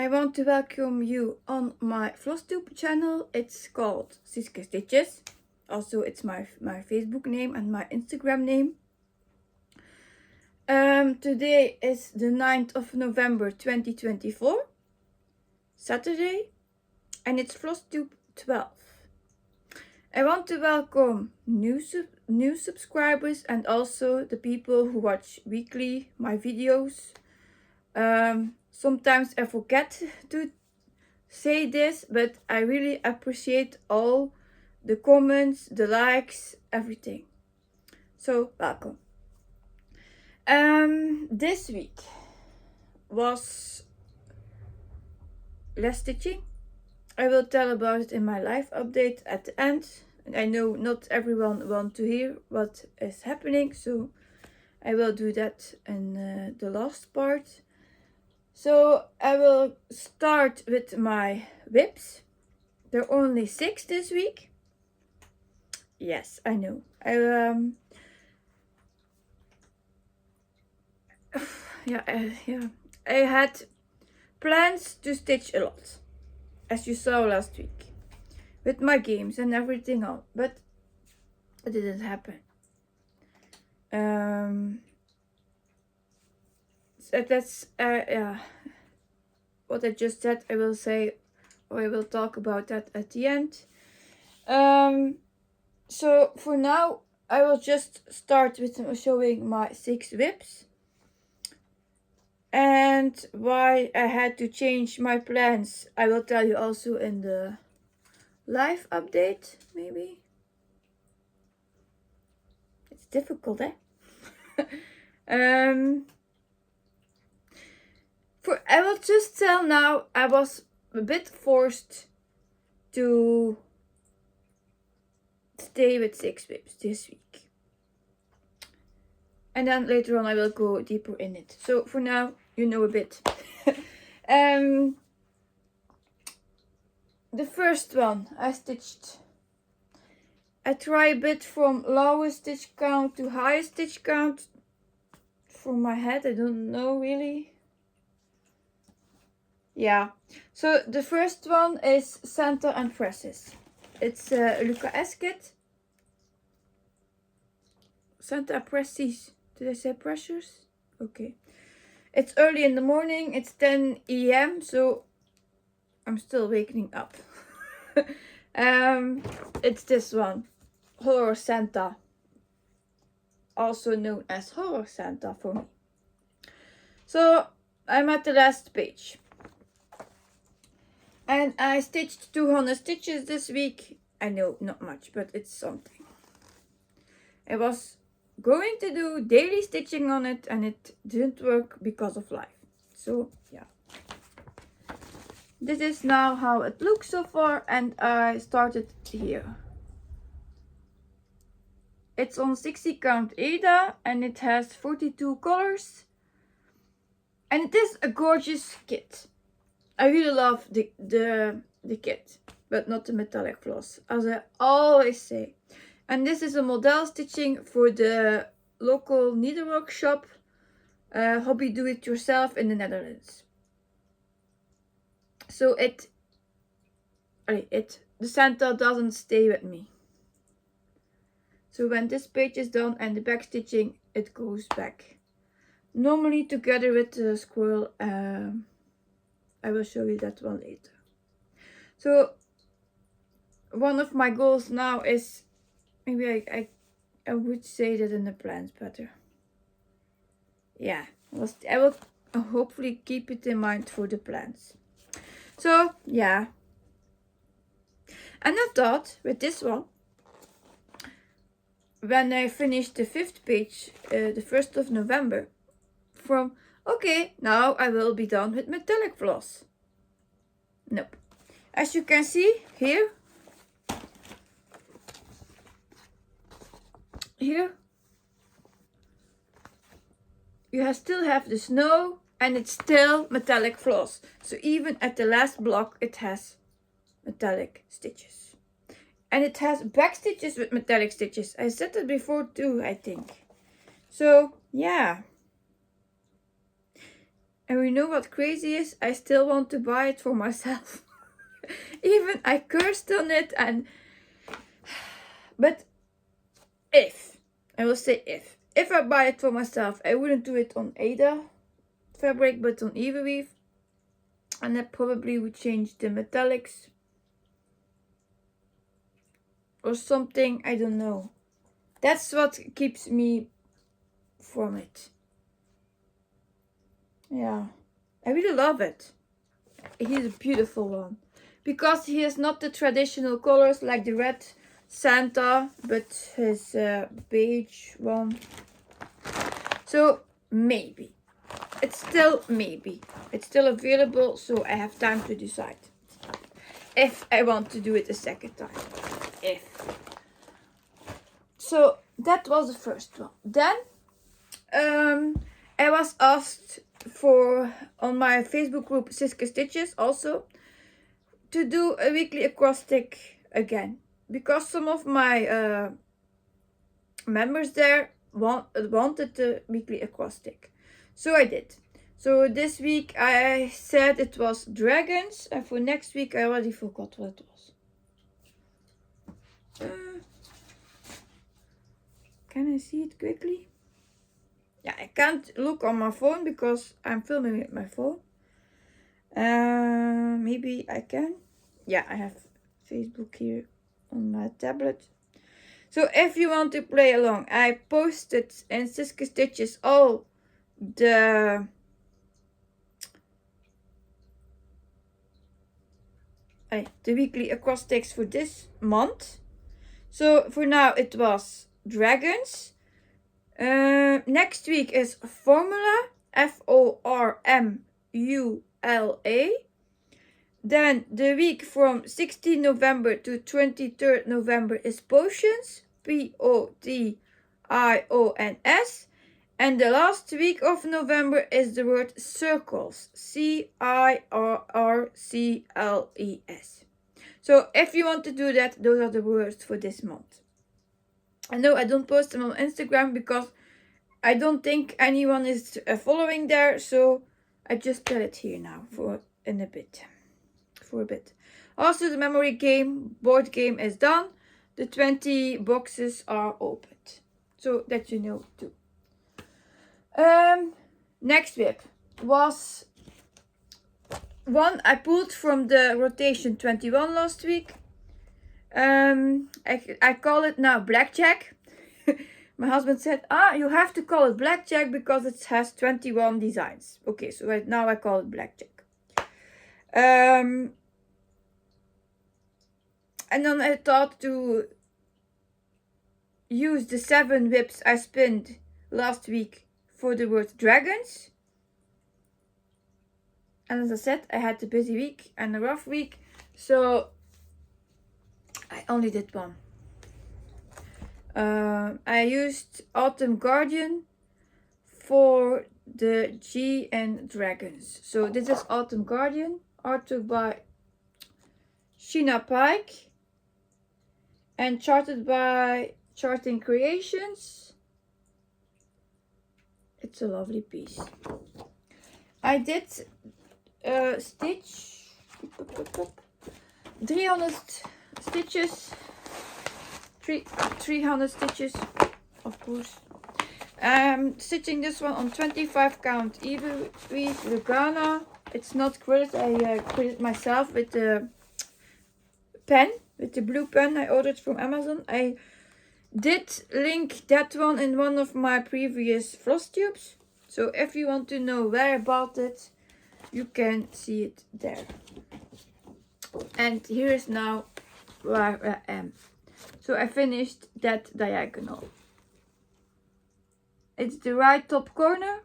I want to welcome you on my Flosstube channel. It's called Siske Stitches. Also, it's my Facebook name and my Instagram name. Today is the 9th of November 2024, Saturday, and it's Flosstube 12. I want to welcome new subscribers and also the people who watch weekly my videos. Sometimes I forget to say this, but I really appreciate all the comments, the likes, everything. So welcome. This week was less stitching. I will tell about it in my live update at the end. I know not everyone wants to hear what is happening, so I will do that in the last part. So I will start with my whips. There are only 6 this week. Yes, I know. I had plans to stitch a lot, as you saw last week, with my games and everything on, but it didn't happen. So that's what I just said. I will say, or I will talk about that at the end. So for now, I will just start with showing my 6 whips. And why I had to change my plans, I will tell you also in the live update, maybe. It's difficult, eh? I will just tell now, I was a bit forced to stay with 6 whips this week. And then later on I will go deeper in it. So for now, you know a bit. The first one I stitched. I try a bit from lowest stitch count to highest stitch count. From my head, I don't know really. Yeah. So the first one is Center and Presses. It's Luca S kit. Center Presses. Did I say pressures? Okay. It's early in the morning. It's 10 a.m. So I'm still waking up. It's this one. Horror Santa. Also known as Horror Santa for me. So I'm at the last page. And I stitched 200 stitches this week. I know, not much, but it's something. I was going to do daily stitching on it and it didn't work because of life. So yeah. This is now how it looks so far, and I started here. It's on 60 count Ada and it has 42 colors. And it is a gorgeous kit. I really love the kit, but not the metallic floss, as I always say. And this is a model stitching for the local needlework shop, Hobby Do It Yourself in the Netherlands. So the center doesn't stay with me. So when this page is done and the back stitching, it goes back. Normally together with the squirrel. I will show you that one later. So one of my goals now is, maybe I would say that in the plans better. Yeah, I will hopefully keep it in mind for the plans. So yeah. And I thought with this one, when I finished the 5th page, the 1st of November, okay, now I will be done with metallic floss. Nope. As you can see here, you still have the snow and it's still metallic floss. So even at the last block, it has metallic stitches. And it has back stitches with metallic stitches. I said that before too, I think. So yeah. And you know what crazy is? I still want to buy it for myself. Even I cursed on it but if, I will say if I buy it for myself, I wouldn't do it on Ada fabric, but on Evaweave. And I probably would change the metallics or something, I don't know. That's what keeps me from it. Yeah, I really love it. He's a beautiful one. Because he has not the traditional colors like the red Santa, but his beige one. So maybe. It's still maybe. It's still available, so I have time to decide. If I want to do it a second time. If. So that was the first one. Then I was asked for on my Facebook group Siska Stitches also to do a weekly acrostic again, because some of my members there wanted the weekly acrostic. So I did. So this week I said it was dragons, and for next week I already forgot what it was. Can I see it quickly? Yeah, I can't look on my phone because I'm filming with my phone. Maybe I can. Yeah, I have Facebook here on my tablet. So if you want to play along, I posted in Siska Stitches all the weekly acrostics for this month. So for now it was dragons. Next week is formula, Formula. Then the week from 16 November to 23rd November is potions, Potions. And the last week of November is the word circles, Cirrcles. So if you want to do that, those are the words for this month. I know I don't post them on Instagram because I don't think anyone is following there, so I just tell it here now for a bit. Also, the memory game, board game is done. The 20 boxes are opened, so that you know too. Next whip was one I pulled from the rotation 21 last week. I call it now blackjack. My husband said, you have to call it blackjack because it has 21 designs. Okay, so right now I call it blackjack. And then I thought to use the 7 whips I spinned last week for the word dragons. And as I said, I had a busy week and a rough week, so I only did one. I used Autumn Guardian for the G and dragons. So this is Autumn Guardian, artwork by Sheena Pike and charted by Charting Creations. It's a lovely piece. I did stitch 300 stitches. 300 stitches, of course. Stitching this one on 25 count Evaweave Lugana. It's not quilted. I quilted myself with the pen, with the blue pen I ordered from Amazon. I did link that one in one of my previous Flosstubes. So if you want to know where I bought it, you can see it there. And here is now where I am. So I finished that diagonal. It's the right top corner.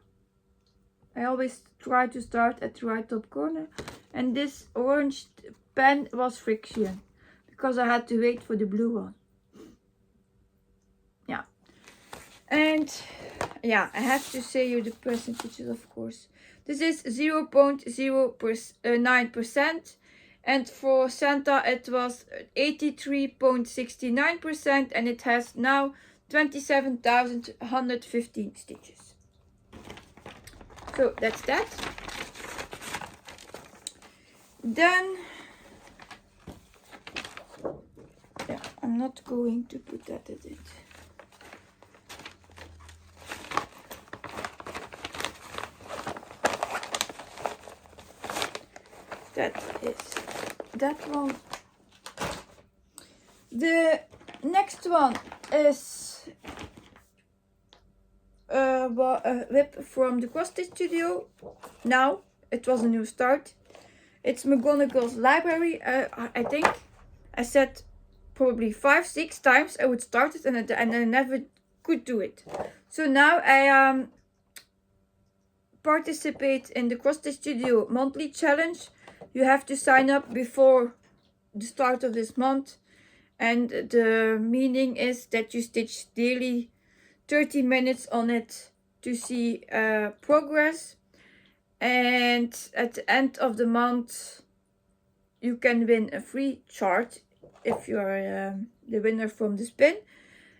I always try to start at the right top corner. And this orange pen was friction because I had to wait for the blue one. Yeah. And yeah, I have to say you the percentages, of course. This is 0.09%. And for Santa it was 83.69%, and it has now 27,115 stitches. So that's that. Then, yeah, I'm not going to put that in it. That is that one. The next one is a whip from the cross stitch studio. Now it was a new start. It's McGonagall's library. I think I said probably 5-6 times I would start it, and I never could do it. So now I participate in the cross stitch studio monthly challenge. You have to sign up before the start of this month, and the meaning is that you stitch daily 30 minutes on it to see progress, and at the end of the month you can win a free chart if you are the winner from the spin,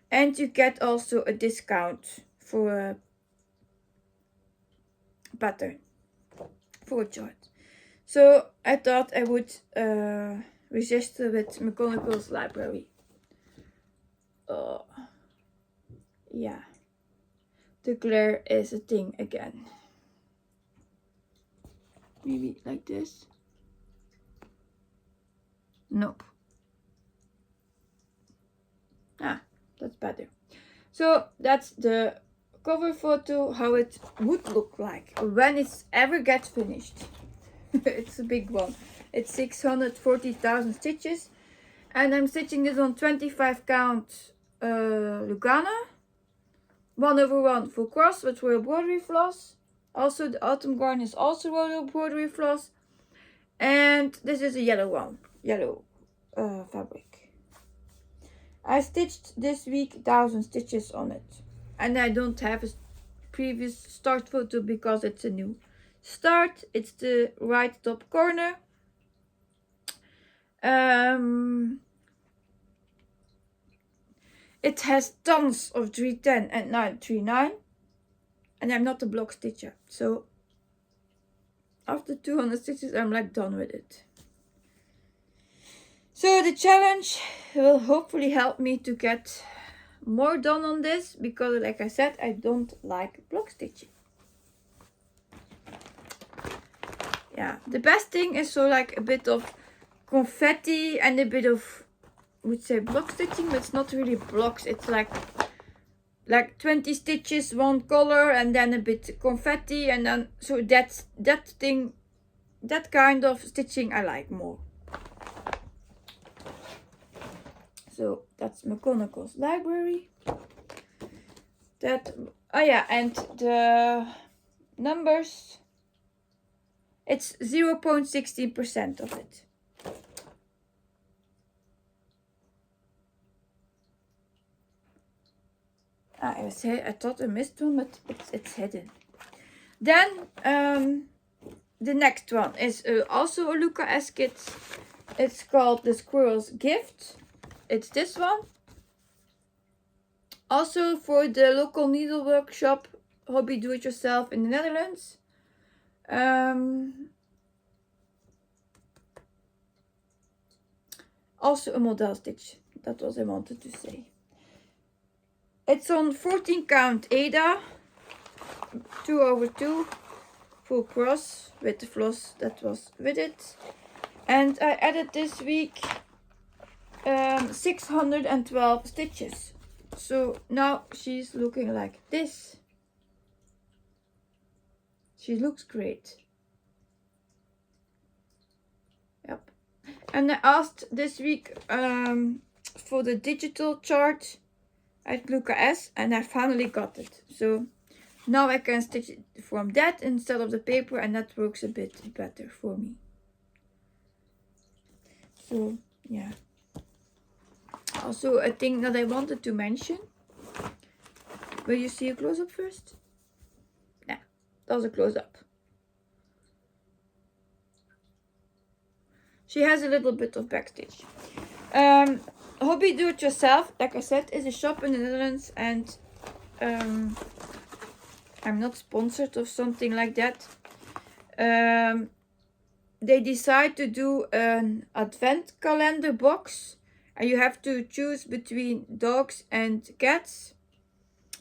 and you get also a discount for a pattern for a chart. So I thought I would register with McGonagall's library. Oh, yeah. The glare is a thing again. Maybe like this. Nope. Ah, that's better. So that's the cover photo, how it would look like when it's ever gets finished. It's a big one. It's 640,000 stitches, and I'm stitching this on 25 count Lugana, 1/1 full cross with royal broderie floss. Also the autumn garn is also royal broderie floss, and this is a yellow one, yellow fabric. I stitched this week 1,000 stitches on it, and I don't have a previous start photo because it's a new start. It's the right top corner. It has tons of 310 and 939, and I'm not a block stitcher, so after 200 stitches I'm like done with it. So the challenge will hopefully help me to get more done on this, because like I said, I don't like block stitching. Yeah, the best thing is so like a bit of confetti and a bit of, I would say, block stitching, but it's not really blocks. It's like 20 stitches, one color, and then a bit confetti, and then so that thing, that kind of stitching I like more. So that's McGonagall's library. That, oh yeah, and the numbers, it's 0.16% of it. I thought I missed one, but it's hidden. Then the next one is also a Luca S kit. It's called The Squirrel's Gift. It's this one. Also for the local needle workshop, Hobby Do It Yourself in the Netherlands. Also a model stitch. That was I wanted to say. It's on 14 count Ada, 2/2, full cross with the floss that was with it. And I added this week 612 stitches. So now she's looking like this. She looks great. Yep. And I asked this week for the digital chart at Luca S, and I finally got it. So now I can stitch it from that instead of the paper, and that works a bit better for me. So yeah. Also a thing that I wanted to mention. Will you see a close-up first? Yeah, that was a close-up. She has a little bit of backstitch. Hobby Do It Yourself, like I said, is a shop in the Netherlands, and I'm not sponsored or something like that. they decide to do an advent calendar box, and you have to choose between dogs and cats.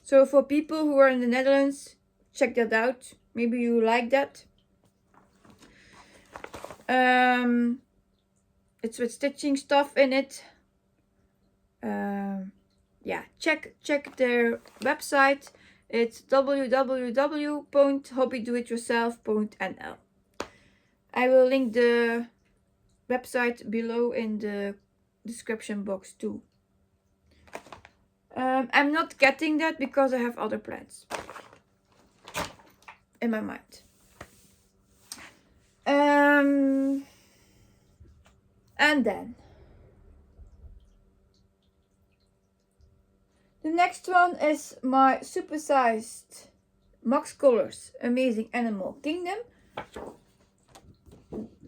So for people who are in the Netherlands, check that out. Maybe you like that. It's with stitching stuff in it. Yeah, check their website. It's www.hobbydoityourself.nl. I will link the website below in the description box too. I'm not getting that because I have other plans in my mind. And then the next one is my supersized Max Colors Amazing Animal Kingdom.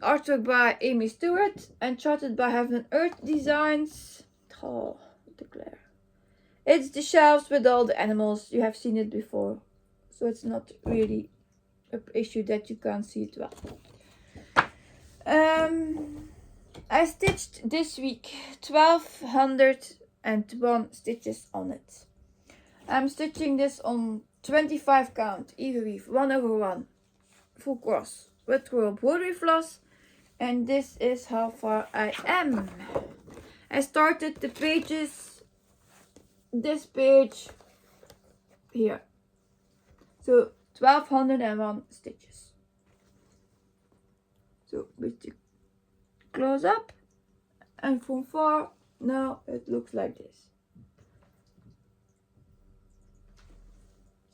Artwork by Amy Stewart and charted by Heaven and Earth Designs. Oh, declare. It's the shelves with all the animals. You have seen it before, so it's not really an issue that you can't see it well. I stitched this week 1201 stitches on it. I'm stitching this on 25 count even weave 1/1 full cross with royal broderie floss, and this is how far I am. I started the pages, this page here, so 1201 stitches. So with the close up, and from far now it looks like this.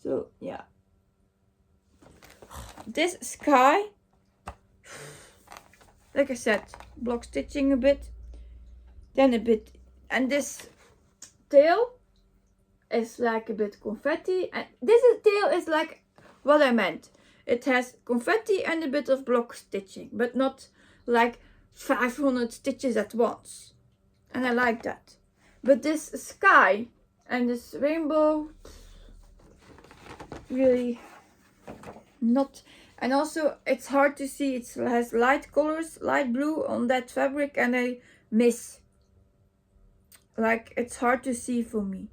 So yeah, this sky, like I said, block stitching a bit, then a bit, and this tail is like a bit confetti, and this tail is like what I meant. It has confetti and a bit of block stitching, but not like 500 stitches at once, and I like that. But this sky and this rainbow, really not. And also it's hard to see. It has light colors, light blue on that fabric, and I miss, like, it's hard to see for me.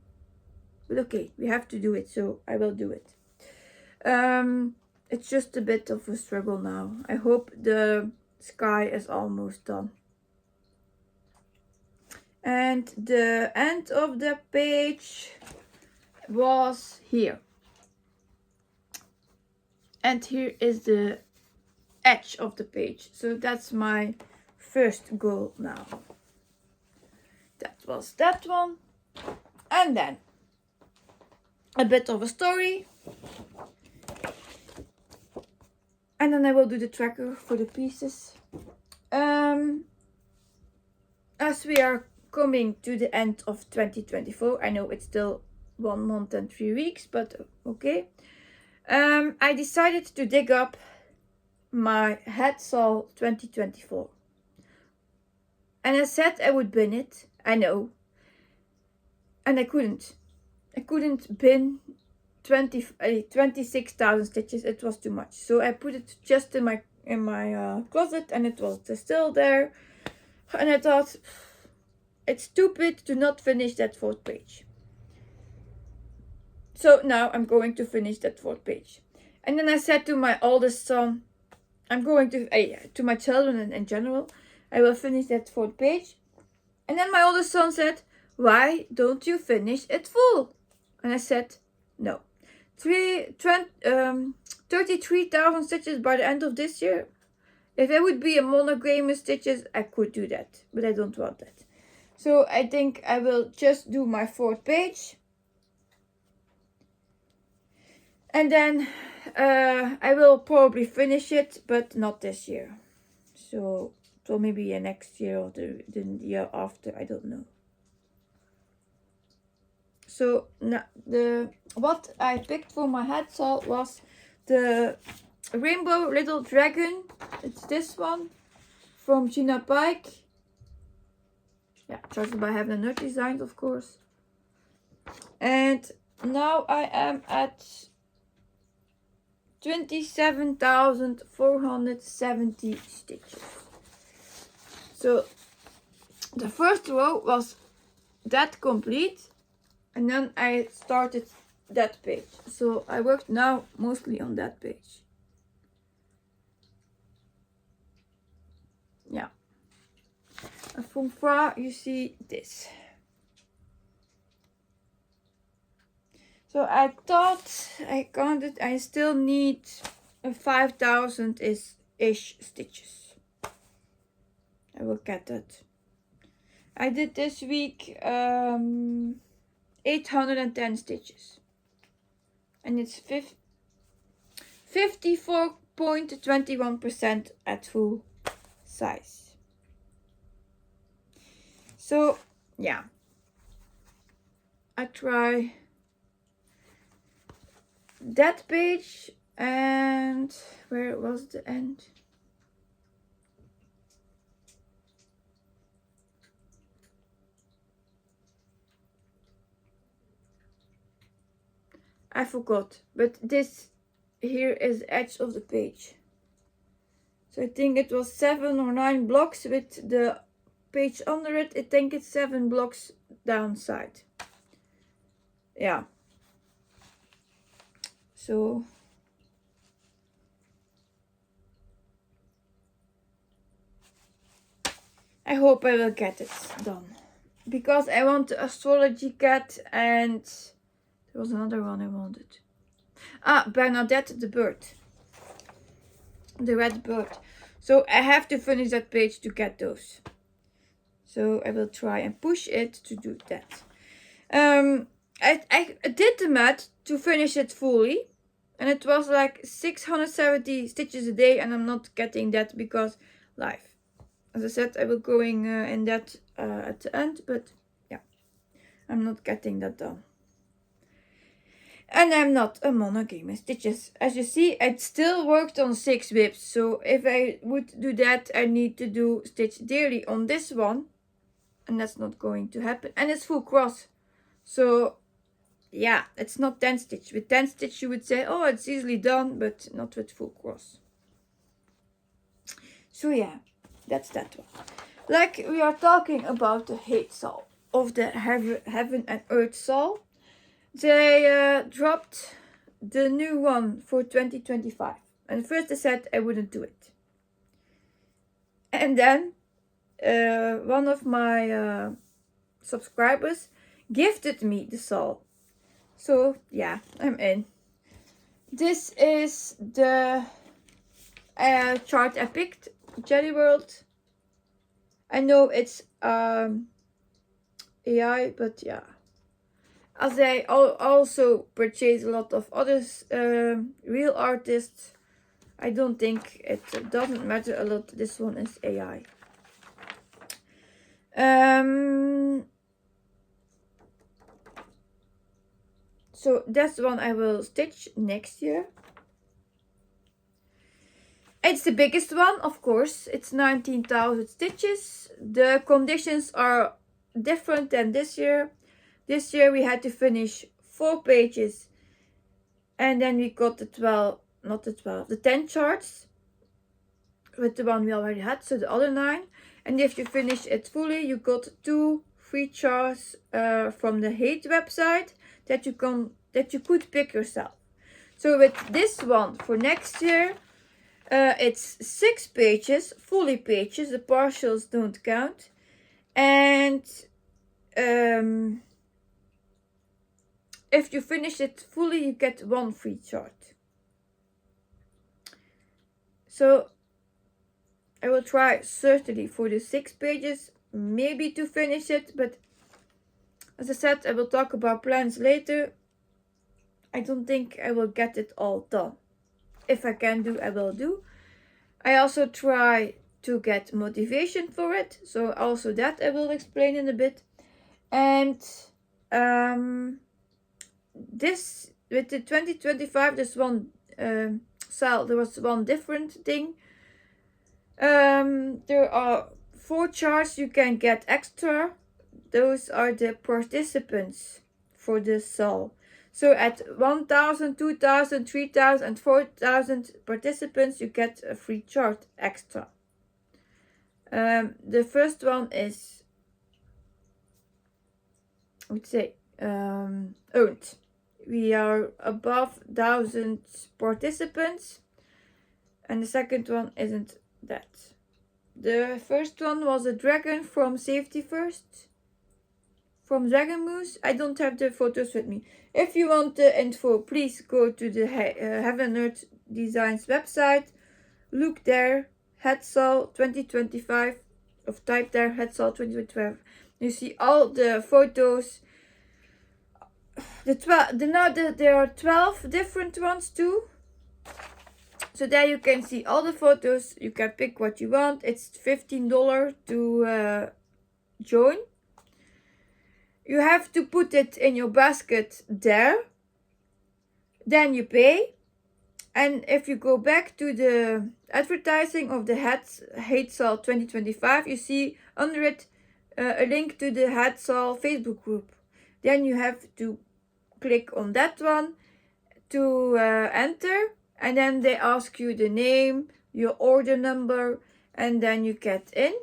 But okay, we have to do it, so I will do it. It's just a bit of a struggle now. I hope the sky is almost done. And the end of the page was here. And here is the edge of the page. So that's my first goal now. That was that one. And then a bit of a story. And then I will do the tracker for the pieces. As we are coming to the end of 2024, I know it's still 1 month and 3 weeks, but okay. I decided to dig up my Headsaw 2024. And I said I would bin it, I know. And I couldn't. I couldn't bin 26,000 stitches. It was too much. So I put it just in my closet, and it was still there. And I thought, it's stupid to not finish that 4th page. So now I'm going to finish that 4th page. And then I said to my oldest son, I'm going to my children in general, I will finish that 4th page. And then my oldest son said, why don't you finish it full? And I said, no. 33,000 stitches by the end of this year. If it would be a monogram with stitches, I could do that. But I don't want that. So I think I will just do my 4th page. And then I will probably finish it, but not this year. So maybe next year or the year after, I don't know. So what I picked for my Headsaw was the Rainbow Little Dragon. It's this one from Gina Pike. Yeah, charted by Heaven and Earth Designs, of course. And now I am at 27,470 stitches. So the first row was that complete, and then I started that page. So I worked now mostly on that page. Yeah. And from far you see this. So I thought I counted, I still need 5,000-ish stitches. I will get that. I did this week 810 stitches. And it's 54.21% at full size. So yeah, I try that page, and where was the end? I forgot, but this here is the edge of the page. So I think it was 7 or 9 blocks with the page under it. I think it's 7 blocks downside. Yeah. So I hope I will get it done. Because I want the astrology cat, and there was another one I wanted. Ah, Bernadette the bird. The red bird. So I have to finish that page to get those. So I will try and push it to do that. I did the math to finish it fully. And it was like 670 stitches a day, and I'm not getting that because life. As I said, I will going in that at the end, but yeah, I'm not getting that done. And I'm not a monogamy stitches. As you see, it still worked on 6 whips. So if I would do that, I need to do stitch daily on this one. And that's not going to happen. And it's full cross. So yeah, it's not 10 stitch. With 10 stitch you would say, oh, it's easily done, but not with full cross. So yeah, that's that one. Like we are talking about the hate saw of the heaven and earth saw. They dropped the new one for 2025. And first I said I wouldn't do it. And then one of my subscribers gifted me the saw. So yeah, I'm in. This is the chart I picked, Jelly World. I know it's AI, but yeah. As I also purchase a lot of others, real artists, I don't think it doesn't matter a lot. This one is AI. So that's one I will stitch next year. It's the biggest one, of course. It's 19,000 stitches. The conditions are different than this year. This year we had to finish 4 pages, and then we got the 10 charts with the one we already had, so the other 9. And if you finish it fully, you got 2 free charts from the Hate website that you could pick yourself. So with this one for next year, it's 6 pages, fully pages. The partials don't count, and if you finish it fully, you get 1 free chart. So I will try certainly for the 6 pages, maybe to finish it, but as I said, I will talk about plans later. I don't think I will get it all done. If I can do, I will do. I also try to get motivation for it, so also that I will explain in a bit. And this with the 2025, there's one there was one different thing. There are 4 charts you can get extra. Those are the participants for the SAL. So at 1,000, 2,000, 3,000 and 4,000 participants, you get a free chart extra. The first one is, I would say, earned. We are above 1,000 participants, and the second one isn't that. The first one was a dragon from Safety First, from Dragon Moose. I don't have the photos with me. If you want the info, please go to the Heaven Earth Designs website. Look there, Hetzal 2025, or type there Hetzal 2025. You see all the photos. There are 12 different ones too. So there you can see all the photos. You can pick what you want. It's $15 to join. You have to put it in your basket there. Then you pay. And if you go back to the advertising of the Hetzal 2025, you see under it a link to the Hetzal Facebook group. Then you have to click on that one to enter, and then they ask you the name, your order number, and then you get in.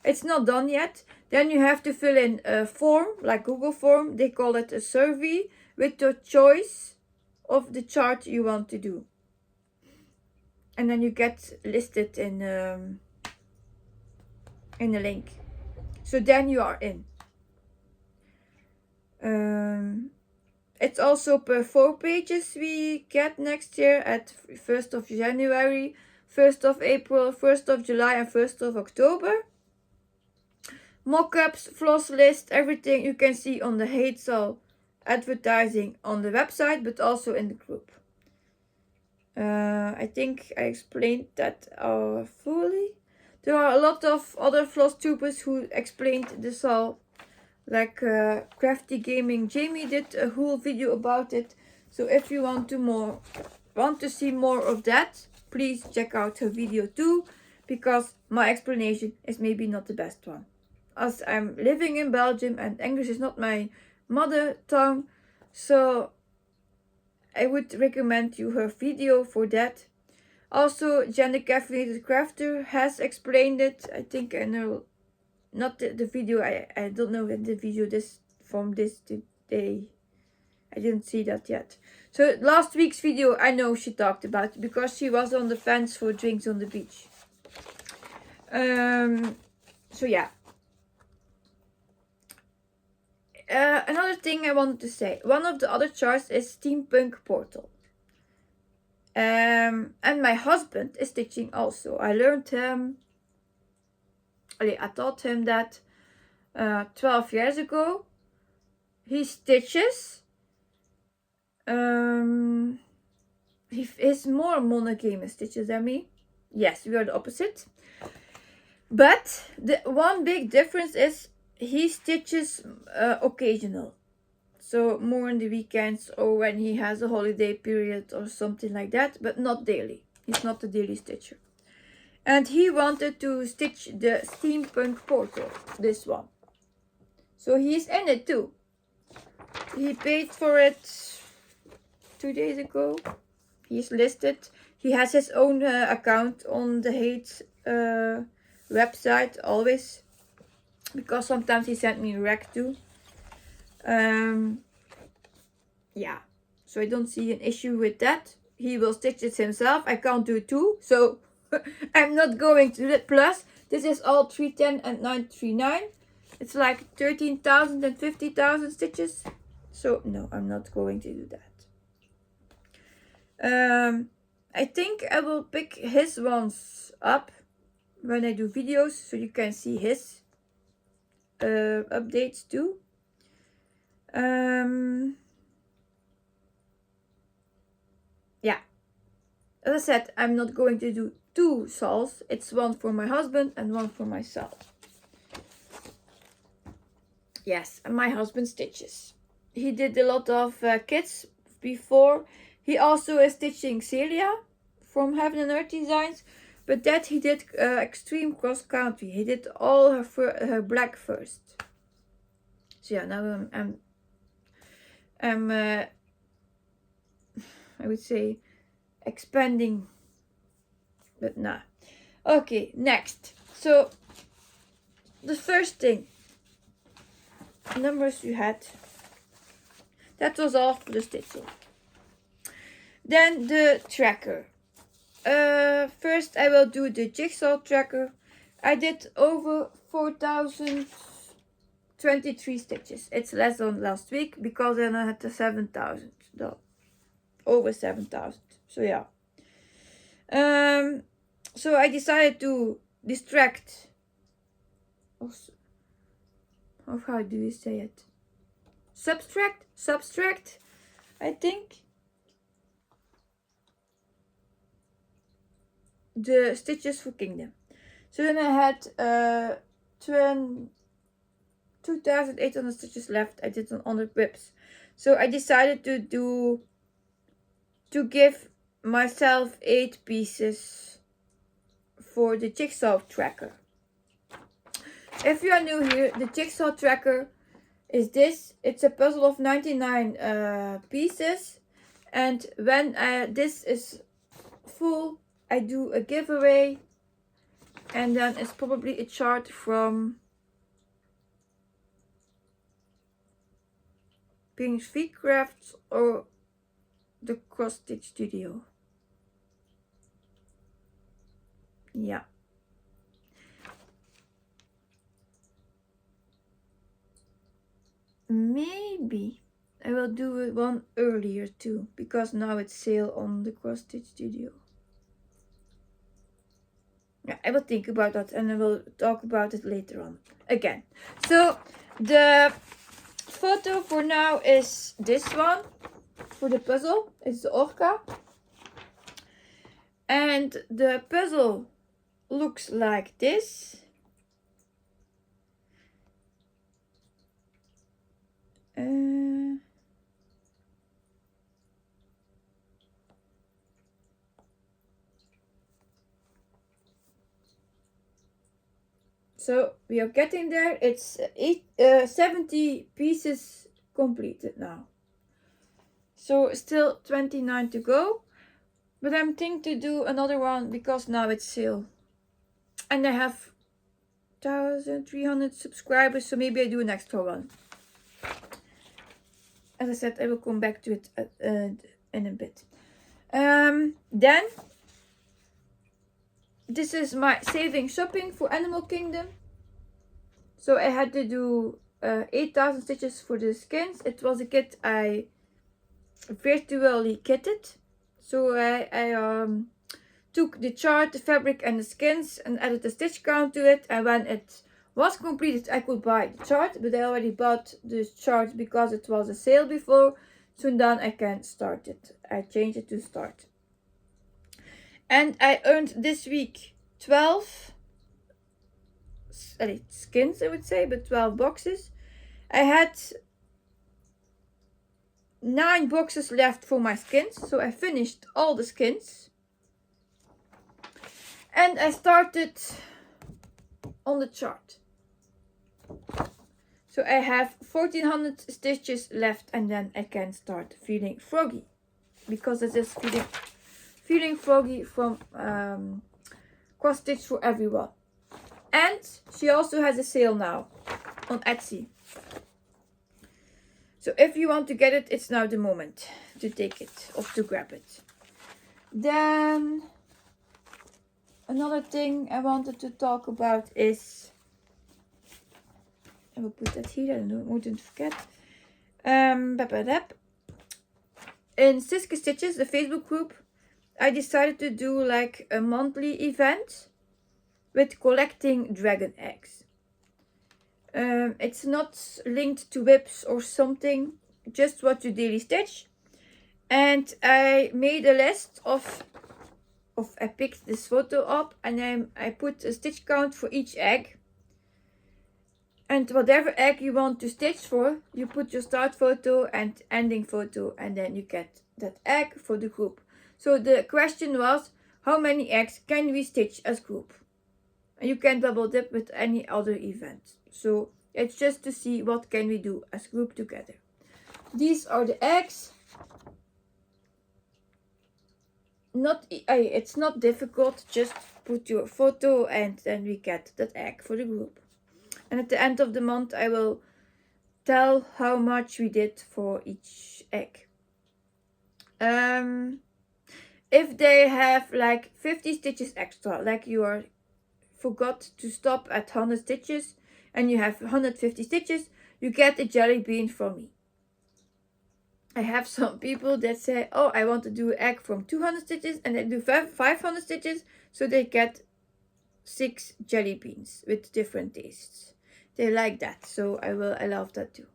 It's not done yet. Then you have to fill in a form, like Google form. They call it a survey with your choice of the chart you want to do. And then you get listed in the link. So then you are in. It's also per 4 pages we get next year at 1st of January, 1st of April, 1st of July and 1st of October. Mockups, floss list, everything you can see on the Hetzal advertising on the website, but also in the group. I think I explained that fully. There are a lot of other Flosstubers who explained this all. Like Crafty Gaming Jamie did a whole video about it. So if you want to see more of that, please check out her video too, because my explanation is maybe not the best one. As I'm living in Belgium and English is not my mother tongue, so I would recommend you her video for that. Also, Jen the Caffeinated Crafter has explained it. I think I know. Not the video, I don't know the video from this today. I didn't see that yet. So last week's video, I know she talked about it because she was on the fence for drinks on the beach. So yeah. Another thing I wanted to say. One of the other charts is Steampunk Portal. And my husband is stitching also. I learned him. I taught him that 12 years ago. He stitches. He is more monogamous stitches than me. Yes, we are the opposite. But the one big difference is he stitches occasional. So more on the weekends or when he has a holiday period or something like that. But not daily. He's not a daily stitcher. And he wanted to stitch the Steampunk Portal, this one. So he's in it too. He paid for it 2 days ago. He's listed. He has his own account on the Hate website always. Because sometimes he sent me a rec too. Yeah. So I don't see an issue with that. He will stitch it himself. I can't do it too. So I'm not going to do it. Plus, this is all 310 and 939. It's like 13,000 and 50,000 stitches. So, no, I'm not going to do that. I think I will pick his ones up when I do videos. So you can see his updates too. Yeah. As I said, I'm not going to do 2 sols. It's one for my husband and one for myself. Yes, and my husband stitches. He did a lot of kits before. He also is stitching Celia from Heaven and Earth Designs. But that he did extreme cross country. He did all her black first. So yeah, now I'm I would say expanding, but nah. Okay, next. So the first thing, numbers you had, that was all for the stitching. Then the tracker. First I will do the jigsaw tracker. I did over 4,023 stitches. It's less than last week because then I had the 7,000. Over 7,000. So yeah. So I decided to distract. How do you say it? Subtract, I think. The stitches for Kingdom. So then I had 2,800 stitches left. I did 100 whips. So I decided to give myself 8 pieces for the jigsaw tracker. If you are new here, the jigsaw tracker is this. It's a puzzle of 99 pieces, and when this is full, I do a giveaway, and then it's probably a chart from Pink's Feet Crafts or the Cross Stitch Studio. Yeah. Maybe I will do one earlier too, because now it's sale on the Cross Stitch Studio. Yeah, I will think about that and I will talk about it later on again. So the photo for now is this one for the puzzle. It's the orca. And the puzzle looks like this. So we are getting there. It's 70 pieces completed now. So still 29 to go. But I'm thinking to do another one because now it's sale. And I have 1,300 subscribers, so maybe I do an extra one. As I said, I will come back to it in a bit. Then, this is my saving shopping for Animal Kingdom. So I had to do 8,000 stitches for the skins. It was a kit I virtually kitted. So I took the chart, the fabric and the skins and added the stitch count to it. And when it was completed, I could buy the chart. But I already bought the chart because it was a sale before. So then I can start it. I changed it to start. And I earned this week 12 skins, I would say, but 12 boxes. I had 9 boxes left for my skins, so I finished all the skins. And I started on the chart. So I have 1,400 stitches left and then I can start feeling froggy. Because it is feeling froggy from Cross Stitch for Everyone. And she also has a sale now on Etsy. So if you want to get it, it's now the moment to take it or to grab it. Then another thing I wanted to talk about is, I will put that here, I wouldn't forget. In Siske Stitches, the Facebook group, I decided to do like a monthly event with collecting dragon eggs. It's not linked to whips or something, just what you daily stitch. And I made a list of I picked this photo up and I put a stitch count for each egg. And whatever egg you want to stitch for, you put your start photo and ending photo and then you get that egg for the group. So the question was, how many eggs can we stitch as group? And you can double dip with any other event. So it's just to see what can we do as group together. These are the eggs. it's not difficult. Just put your photo and then we get that egg for the group. And at the end of the month I will tell how much we did for each egg. If they have like 50 stitches extra, like you are forgot to stop at 100 stitches and you have 150 stitches, you get a jelly bean from me. I have some people that say, oh, I want to do an egg from 200 stitches, and they do 500 stitches, so they get 6 jelly beans with different tastes. They like that, so I love that too.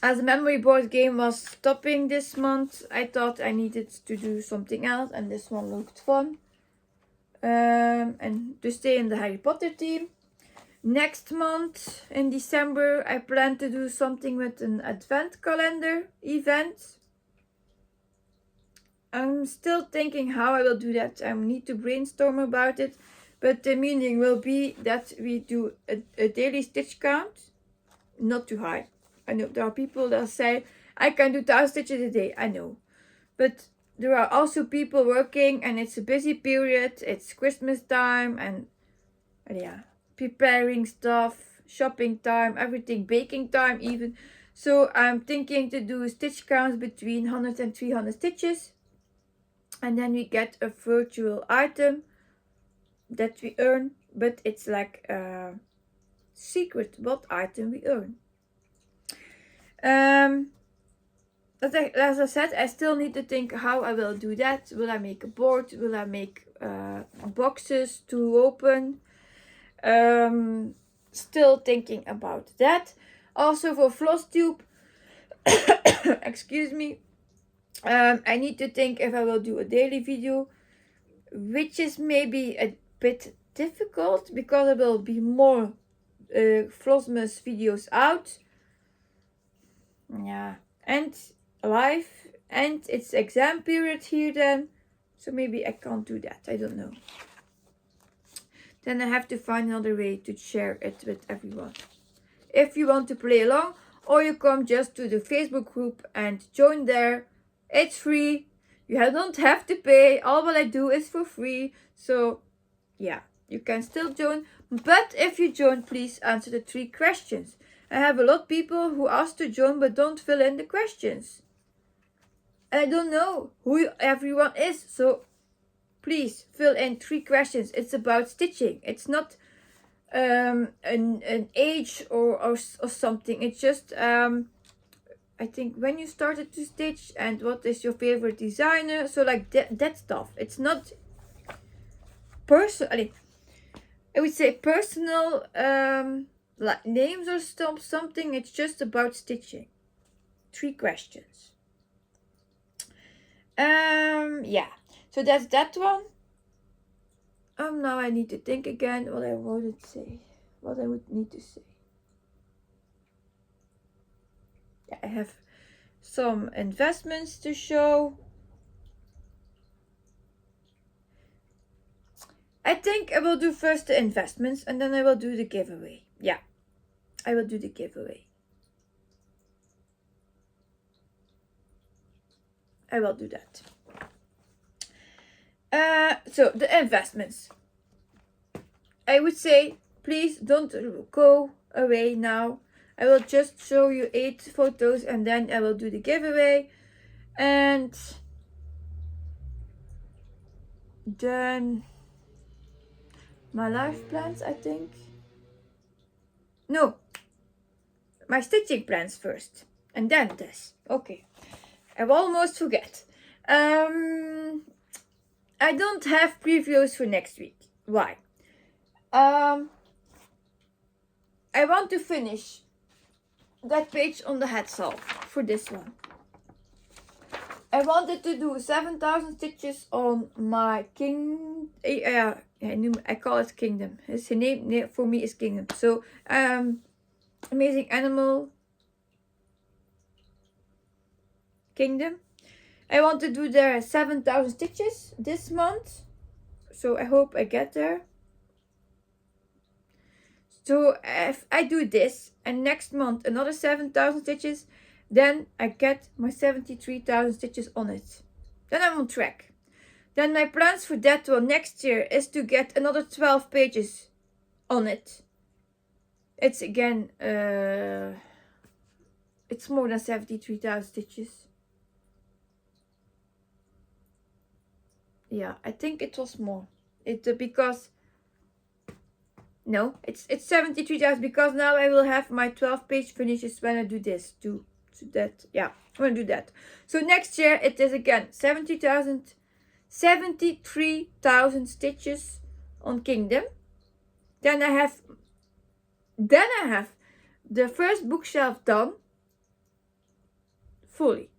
As a memory board game was stopping this month, I thought I needed to do something else, and this one looked fun. And to stay in the Harry Potter theme. Next month in December I plan to do something with an advent calendar event. I'm still thinking how I will do that. I need to brainstorm about it, but the meaning will be that we do a daily stitch count, not too high. I know there are people that say I can do 1,000 stitches a day. I know, but there are also people working and it's a busy period. It's Christmas time and yeah, preparing stuff, shopping time, everything, baking time even. So I'm thinking to do stitch counts between 100 and 300 stitches, and then we get a virtual item that we earn, but it's like a secret what item we earn. As I said, I still need to think how I will do that. Will I make a board? Will I make boxes to open? Still thinking about that. Also for Flosstube, excuse me, I need to think if I will do a daily video, which is maybe a bit difficult because there will be more Flossmas videos out. Yeah, and live, and it's exam period here then, so maybe I can't do that. I don't know. Then I have to find another way to share it with everyone. If you want to play along, or you come just to the Facebook group and join there. It's free. You don't have to pay. All what I do is for free. So yeah, you can still join. But if you join, please answer the 3 questions. I have a lot of people who ask to join but don't fill in the questions. And I don't know who everyone is. So please fill in 3 questions. It's about stitching. It's not an age or something. It's just I think when you started to stitch and what is your favorite designer. So like that stuff. It's not personal. I would say personal like names or something. It's just about stitching. 3 questions. Yeah. So that's that one. Now I need to think again what I would say. What I would need to say. Yeah, I have some investments to show. I think I will do first the investments and then I will do the giveaway. Yeah, I will do the giveaway. I will do that. So the investments. I would say, please don't go away now. I will just show you 8 photos and then I will do the giveaway. And then my life plans, I think. No, my stitching plans first. And then this. Okay. I will almost forget. I don't have previews for next week. Why? I want to finish that page on the head solve for this one. I wanted to do 7,000 stitches on my king. I call it Kingdom. His name for me is Kingdom. So Amazing Animal Kingdom. I want to do there 7,000 stitches this month. So I hope I get there. So if I do this and next month another 7,000 stitches, then I get my 73,000 stitches on it. Then I'm on track. Then my plans for that one next year is to get another 12 pages on it. It's again, it's more than 73,000 stitches. Yeah, I think it was more. Because no, it's 73,000 because now I will have my 12 page finishes when I do this. Do that. Yeah, I'm gonna do that. So next year it is again 73,000 stitches on Kingdom. Then I have the first bookshelf done fully.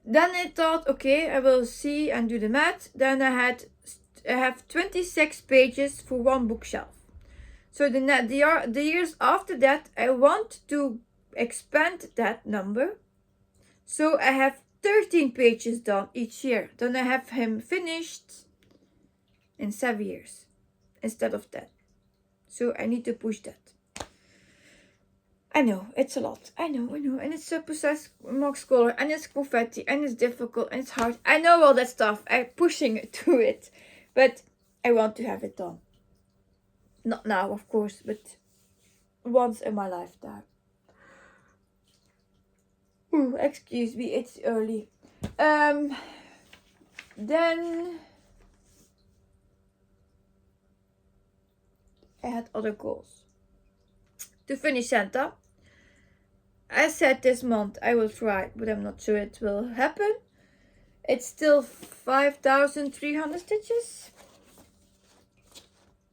Then I thought, okay, I will see and do the math. Then I have 26 pages for one bookshelf. So the years after that, I want to expand that number. So I have 13 pages done each year. Then I have him finished in 7 years instead of 10. So I need to push that. I know, it's a lot. I know. And it's a process Max color, and it's confetti, and it's difficult, and it's hard. I know all that stuff. I'm pushing through it. But I want to have it done. Not now, of course, but once in my lifetime. Ooh, excuse me, it's early. Then I had other goals. To finish Santa. I said this month I will try, but I'm not sure it will happen. It's still 5,300 stitches.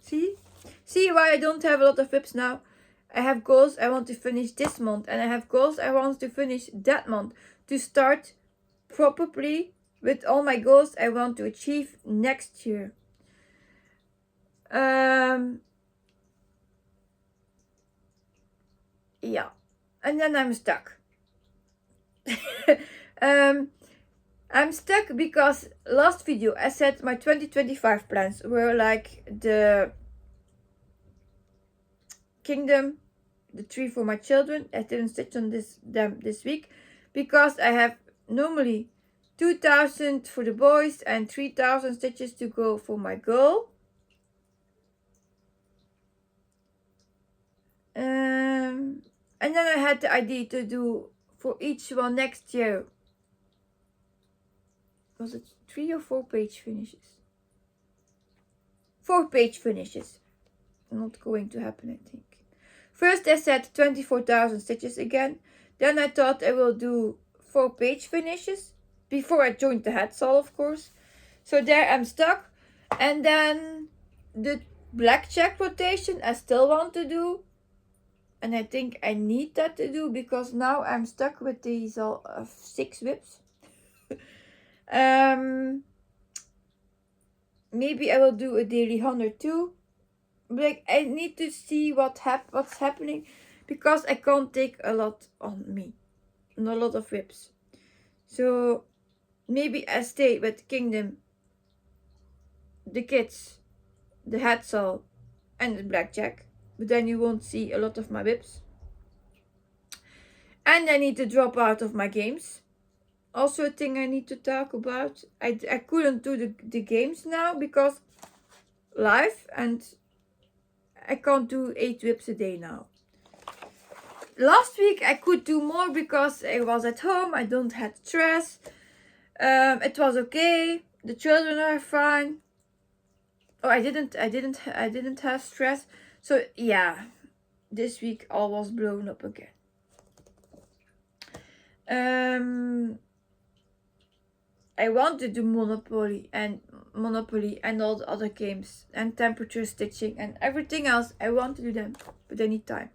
See why I don't have a lot of whips now? I have goals I want to finish this month, and I have goals I want to finish that month to start properly with all my goals I want to achieve next year. Yeah, and then I'm stuck. I'm stuck because last video I said my 2025 plans were like the Kingdom, the tree for my children. I didn't stitch on them this week because I have normally 2,000 for the boys and 3,000 stitches to go for my girl. And then I had the idea to do for each one next year. Was it 3 or 4 page finishes? 4 page finishes. Not going to happen, I think. First I said 24,000 stitches again. Then I thought I will do 4 page finishes. Before I joined the head saw, of course. So there I'm stuck. And then the blackjack rotation I still want to do. And I think I need that to do because now I'm stuck with these 6 whips. Maybe I will do a daily 100 too. But like, I need to see what's happening because I can't take a lot on me. Not a lot of whips. So maybe I stay with Kingdom, the kids, the head saw, and the blackjack. But then you won't see a lot of my whips. And I need to drop out of my games. Also a thing I need to talk about. I couldn't do the games now because life, and I can't do 8 whips a day now. Last week I could do more because I was at home. I don't have stress. It was okay. The children are fine. Oh, I didn't have stress. So yeah, this week all was blown up again. I want to do Monopoly and all the other games and temperature stitching and everything else. I want to do them, but I need time.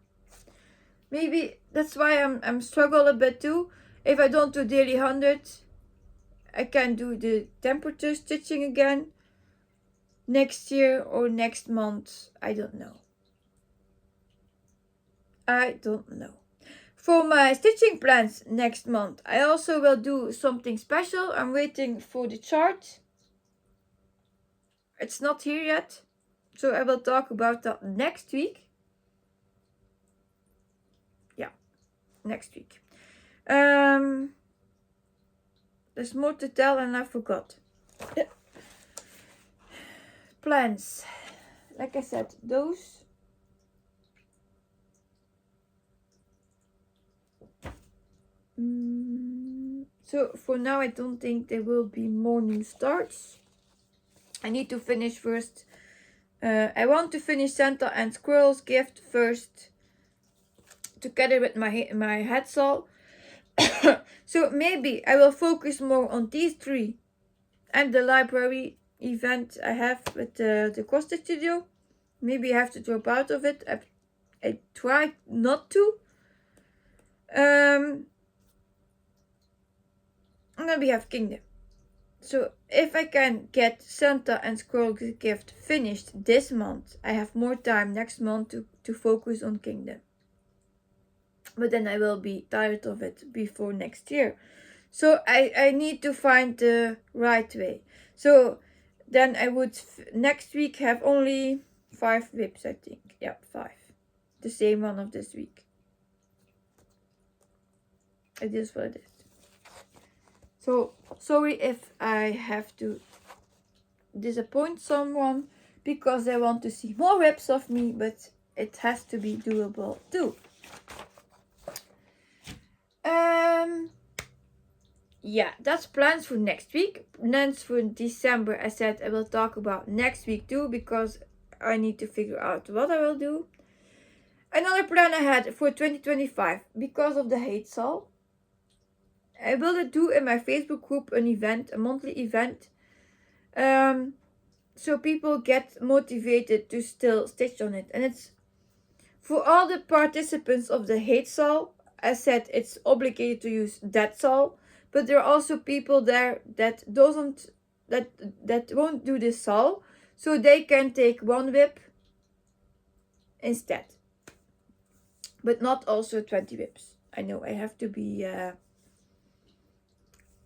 Maybe that's why I'm struggle a bit too. If I don't do daily 100, I can do the temperature stitching again next year or next month. I don't know. For my stitching plans next month, I also will do something special. I'm waiting for the chart. It's not here yet, so I will talk about that next week. Yeah. next week. There's more to tell and I forgot. Plans. Like I said, those. So for now I don't think there will be more new starts. I need to finish first. I want to finish Santa and Squirrel's gift first, together with my head saw. So maybe I will focus more on these three and the library event I have with the CrossFit studio. Maybe I have to drop out of it. I try not to. And then we have Kingdom. So if I can get Santa and Squirrel's gift finished this month, I have more time next month to focus on Kingdom. But then I will be tired of it before next year. So I need to find the right way. So then I would next week have only 5 whips, I think. Yeah, 5. The same one of this week. It is what it is. So sorry if I have to disappoint someone because they want to see more whips of me, but it has to be doable too. Yeah, that's plans for next week. Plans for December, I said I will talk about next week too, because I need to figure out what I will do. Another plan I had for 2025, because of the hate saw, I will do in my Facebook group an event, a monthly event, so people get motivated to still stitch on it. And it's for all the participants of the hate saw. I said it's obligated to use that saw, but there are also people there that won't do this saw, so they can take one whip instead, but not also 20 whips. I know I have to be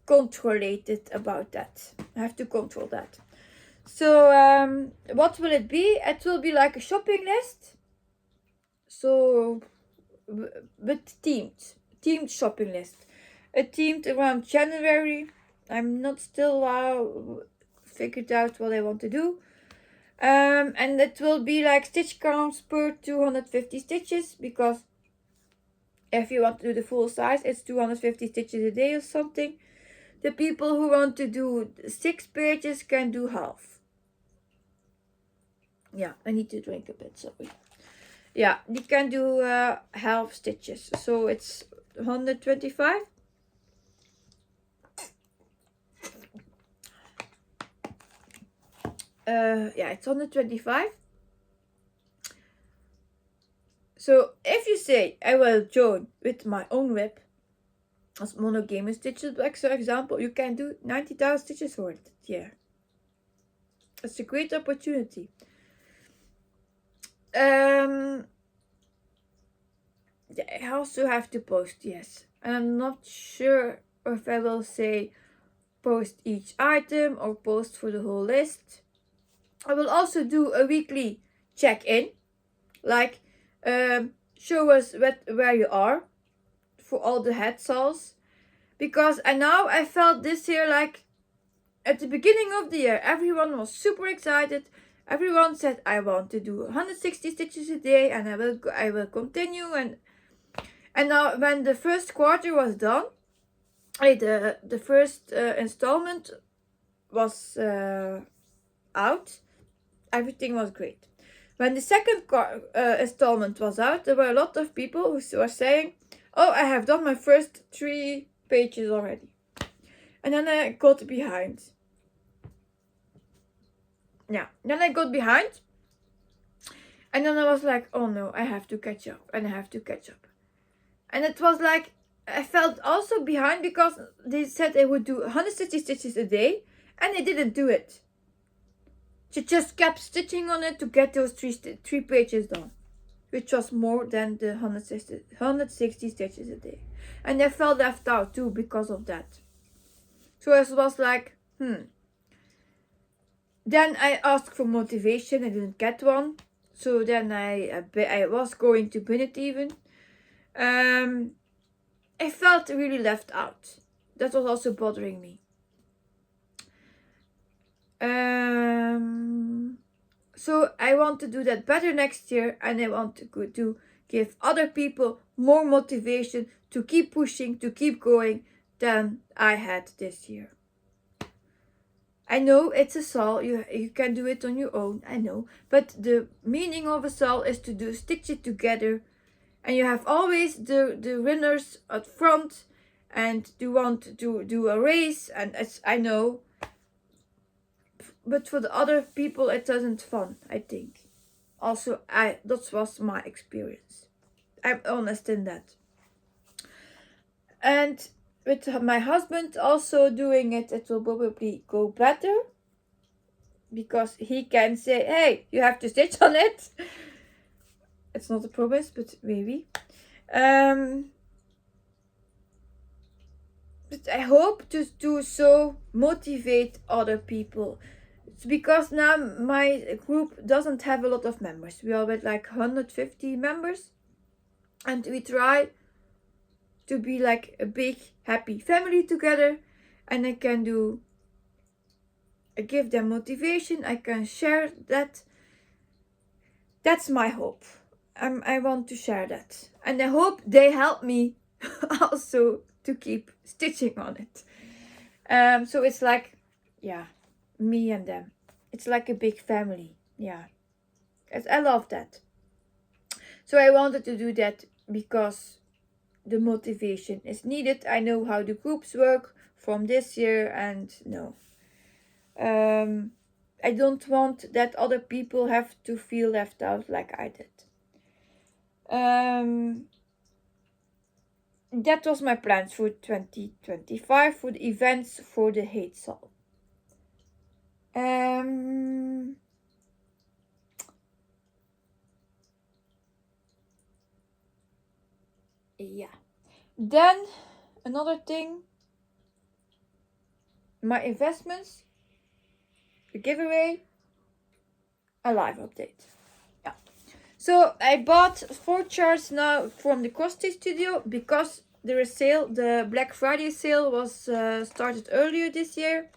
controlled about that. I have to control that. So what will it be? It will be like a shopping list. So with themed shopping list. Themed around January. I'm not still figured out what I want to do. And it will be like stitch counts per 250 stitches, because if you want to do the full size, it's 250 stitches a day or something. The people who want to do 6 pages can do half. Yeah, I need to drink a bit, sorry. Yeah, you can do half stitches. So it's 125. Yeah, it's 125. So if you say I will join with my own whip as monogamy stitches, for example, you can do 90,000 stitches for it. Yeah, it's a great opportunity. Yeah, I also have to post, yes, and I'm not sure if I will say post each item or post for the whole list. I will also do a weekly check-in, like show us where you are for all the head saws, because I felt this year, like at the beginning of the year, everyone was super excited. Everyone said I want to do 160 stitches a day, and I will continue. And now when the first quarter was done, the first installment was out, everything was great. When the second installment was out, there were a lot of people who were saying, oh, I have done my first 3 pages already. And then I got behind. Yeah, then I got behind. And then I was like, oh no, I have to catch up. And I have to catch up. And it was like, I felt also behind because they said they would do 160 stitches a day. And they didn't do it. She just kept stitching on it to get those 3 pages done, which was more than the 160 stitches a day. And I felt left out too because of that. So I was like, Then I asked for motivation. I didn't get one. So then I was going to bin it even. I felt really left out. That was also bothering me. So I want to do that better next year, and I want to give other people more motivation to keep pushing, to keep going than I had this year. I know it's a SAL, you can do it on your own, I know, but the meaning of a SAL is to stitch it together, and you have always the winners at front, and you want to do a race, and I know, but for the other people it isn't fun, I think. Also, that was my experience. I'm honest in that. And with my husband also doing it, it will probably go better, because he can say, hey, you have to stitch on it. It's not a promise, but maybe. But I hope to so motivate other people. It's because now my group doesn't have a lot of members. We are with like 150 members, and we try to be like a big happy family together, and I give them motivation, I can share that. That's my hope. I want to share that, and I hope they help me also to keep stitching on it. So it's like, yeah, me and them. It's like a big family. Yeah, I love that. So I wanted to do that because the motivation is needed. I know how the groups work from this year, and no. I don't want that other people have to feel left out like I did. That was my plans for 2025 for the events for the hate salt. Yeah. Then another thing, my investments, the giveaway, a live update. Yeah. So I bought 4 charts now from the Cross-Stitch Studio because the Black Friday sale was started earlier this year,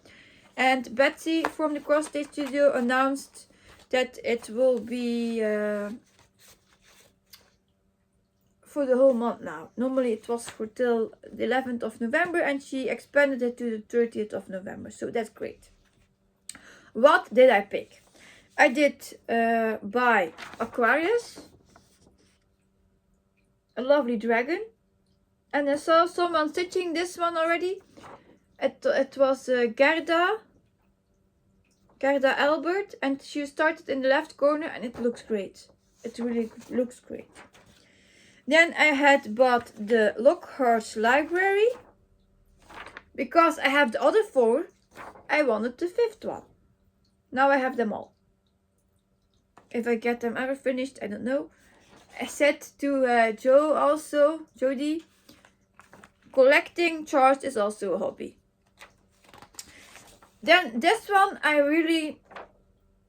and Betsy from the Cross-Stitch Studio announced that it will be for the whole month now. Normally it was for till the 11th of November, and she expanded it to the 30th of November, so that's great. What did I pick? I did buy Aquarius, a lovely dragon, and I saw someone stitching this one already. It was Gerda Albert, and she started in the left corner, and it looks great. It really looks great. Then I had bought the Lockhurst Library. Because I have the other 4, I wanted the 5th one. Now I have them all. If I get them ever finished, I don't know. I said to Jody, collecting charts is also a hobby. Then this one I really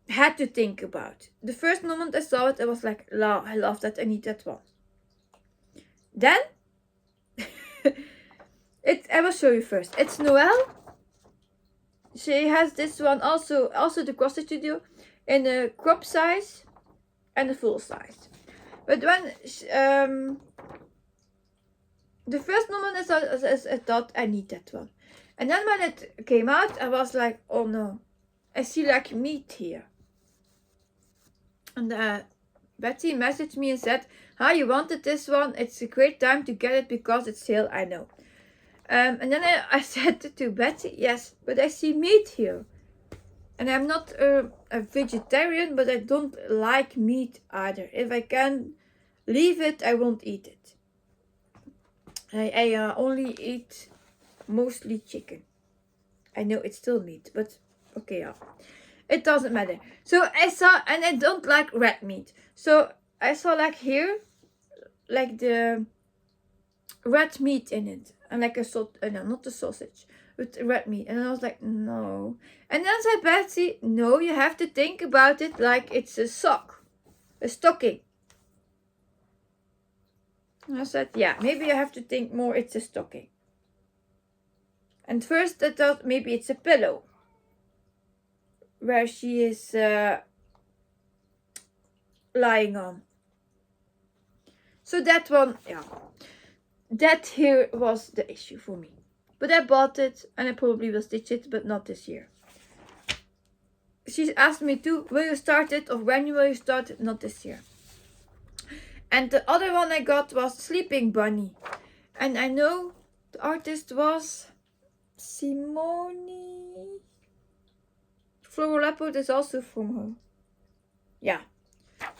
had to think about. The first moment I saw it, I was like, I love that, I need that one. Then, I will show you first. It's Noelle. She has this one also the Cross-Stitch Studio, in a crop size and a full size. But when the first moment I thought I need that one, and then when it came out, I was like, oh no, I see like meat here. And Betty messaged me and said, you wanted this one, it's a great time to get it because it's sale, I know. And then I said to Betty, yes, but I see meat here. And I'm not a vegetarian, but I don't like meat either. If I can leave it, I won't eat it. I only eat mostly chicken. I know it's still meat, but okay, yeah. It doesn't matter. So I saw, and I don't like red meat. So I saw like here, like the red meat in it. And like no, not the sausage, with red meat. And I was like, no. And then said Betsy, no, you have to think about it like it's a stocking. And I said, yeah, maybe I have to think more. It's a stocking. And first I thought maybe it's a pillow where she is lying on. So that one, yeah, that here was the issue for me. But I bought it and I probably will stitch it, but not this year. She asked me too, will you start it or when will you start it? Not this year. And the other one I got was Sleeping Bunny. And I know the artist was Simone. Floral Leopard is also from her. Yeah,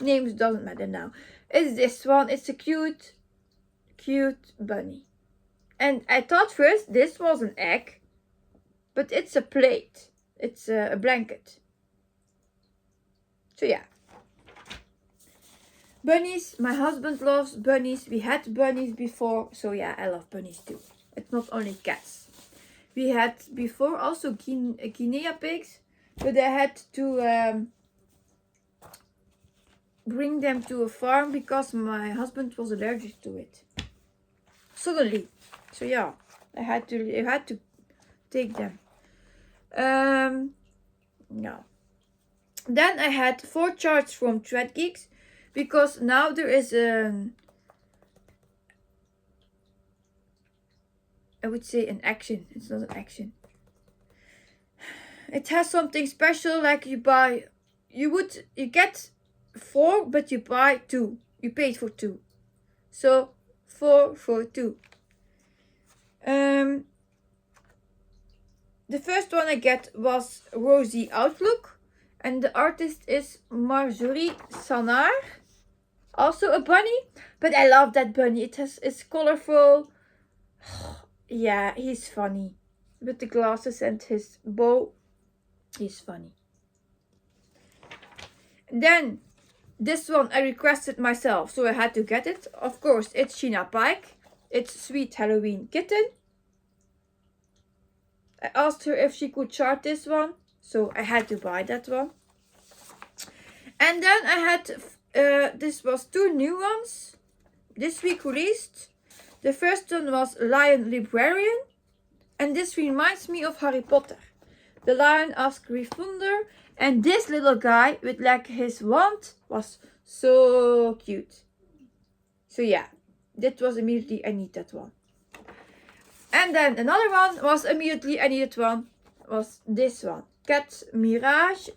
names doesn't matter now. It's this one. It's a cute bunny. And I thought first this was an egg, but it's a plate. It's a blanket. So yeah. Bunnies. My husband loves bunnies. We had bunnies before. So yeah, I love bunnies too. It's not only cats. We had before also Guinea pigs, but I had to bring them to a farm because my husband was allergic to it. Suddenly. So yeah, I had to take them. No. Then I had 4 charts from Thread Geeks because now there is I would say an action. It's not an action. It has something special, like you get 4, but you buy 2. You paid for 2. So 4 for 2. The first one I get was Rosy Outlook, and the artist is Marjorie Sanar. Also a bunny, but I love that bunny. It's colorful. Yeah, he's funny. With the glasses and his bow, he's funny. Then this one I requested myself, so I had to get it. Of course, it's Sheena Pike. It's Sweet Halloween Kitten. I asked her if she could chart this one, so I had to buy that one. And then I had, this was 2 new ones this week released. The first one was Lion Librarian, and this reminds me of Harry Potter. The lion asked Gryffindor, and this little guy with like his wand was so cute. So yeah, that was immediately, I need that one. And then another one was immediately, I needed one, was this one. Cat Mirage.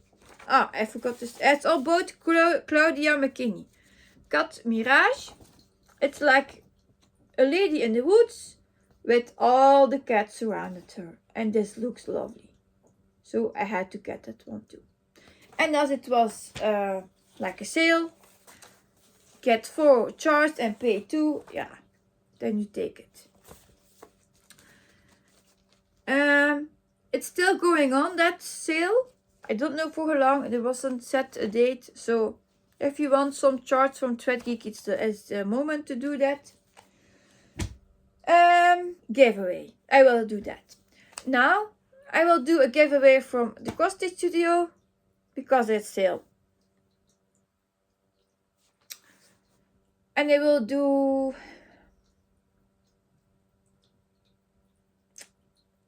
Ah, I forgot this. It's all both Claudia McKinney. Cat Mirage. It's like a lady in the woods with all the cats surrounded her. And this looks lovely. So I had to get that one too. And as it was like a sale, get 4 charged and pay 2, yeah, then you take it. It's still going on, that sale. I don't know for how long. There wasn't set a date. So if you want some charts from Thread Geek, it's the moment to do that. Giveaway. I will do that. Now I will do a giveaway from the Cross Stitch Studio because it's sale. And I will do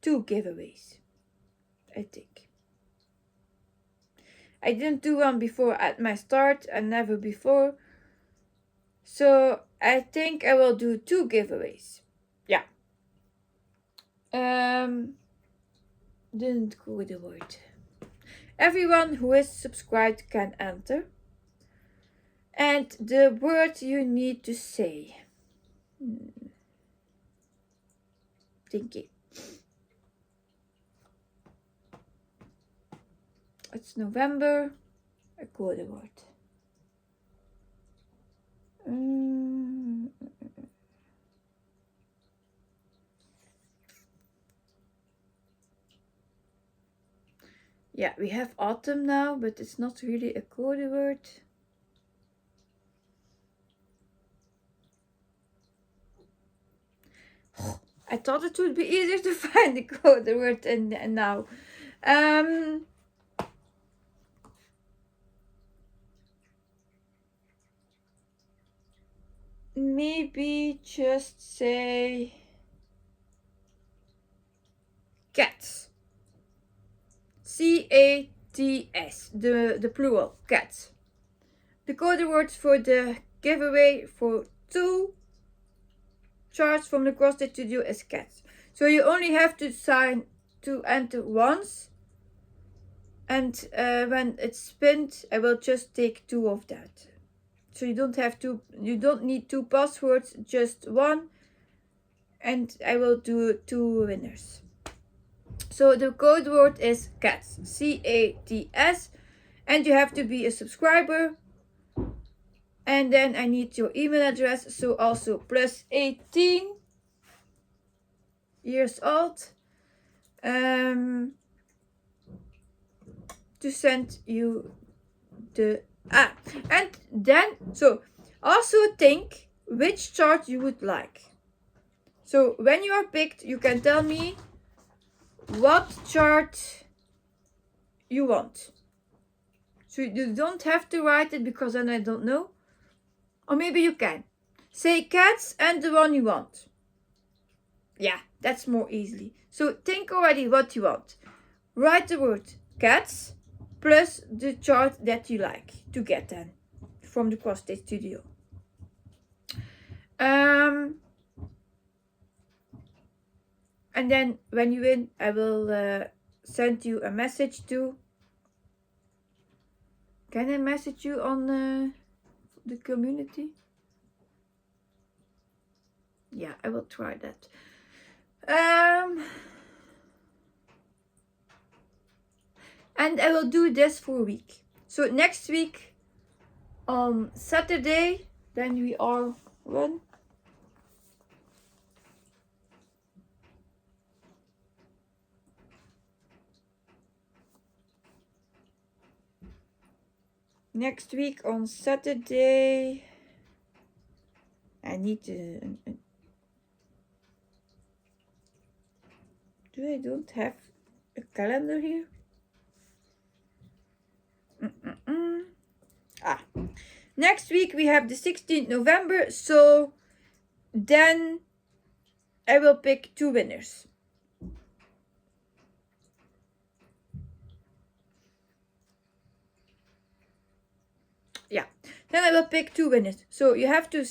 2 giveaways, I think. I didn't do one before at my start and never before. So I think I will do 2 giveaways. Yeah. Didn't go with the word. Everyone who is subscribed can enter. And the word you need to say. Thinking. It's November. I call the word. Yeah, we have autumn now, but it's not really a code word. I thought it would be easier to find the code word and now. maybe just say cats. C-A-T-S, the plural, cats. The code words for the giveaway for 2 charts from the CrossFit Studio is cats. So you only have to enter once, and when it's spinned, I will just take 2 of that. So you don't need 2 passwords, just 1, and I will do 2 winners. So the code word is cats, C-A-T-S, and you have to be a subscriber. And then I need your email address, so also plus 18 years old, to send you the and then so also think which chart you would like. So when you are picked, you can tell me what chart you want. So you don't have to write it, because then I don't know. Or maybe you can say cats and the one you want. Yeah, that's more easily. So think already what you want. Write the word cats plus the chart that you like to get then from the CrossFit Studio. And then when you win, I will send you a message too. Can I message you on the community? Yeah, I will try that. And I will do this for a week. So next week on Saturday, then we are when? Next week on Saturday, I need to. I don't have a calendar here? Next week we have the 16th November, so then I will pick 2 winners. Yeah, then I will pick 2 winners. So you have to